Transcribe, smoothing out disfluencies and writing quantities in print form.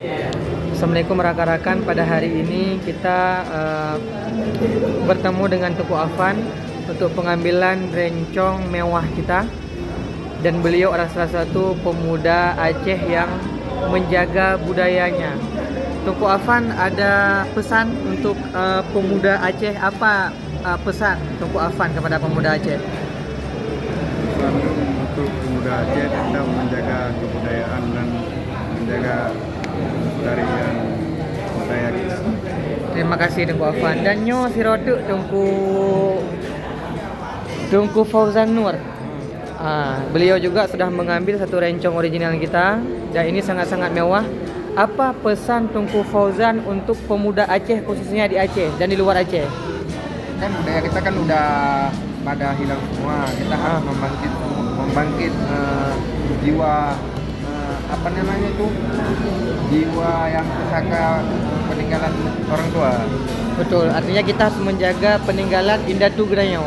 Assalamualaikum rekan-rekan. Pada hari ini kita bertemu dengan Tengku Afan untuk pengambilan rencong mewah kita. Dan beliau adalah salah satu pemuda Aceh yang menjaga budayanya. Tengku Afan ada pesan untuk pemuda Aceh. Apa pesan Tengku Afan kepada pemuda Aceh? Pesan untuk pemuda Aceh tetap menjaga kebudayaan dan menjaga tarian budaya kita. Terima kasih Tengku Afan. Dan nyo siroduk Tengku Fauzan Nur. Beliau juga sudah mengambil satu rencong original kita dan ini sangat-sangat mewah. Apa pesan Tengku Fauzan untuk pemuda Aceh khususnya di Aceh dan di luar Aceh? Kan budaya kita kan udah pada hilang semua. Kita harus membangkit jiwa apa namanya itu, jiwa yang pusaka peninggalan orang tua. Betul, artinya kita harus menjaga peninggalan Indah Tugrayo.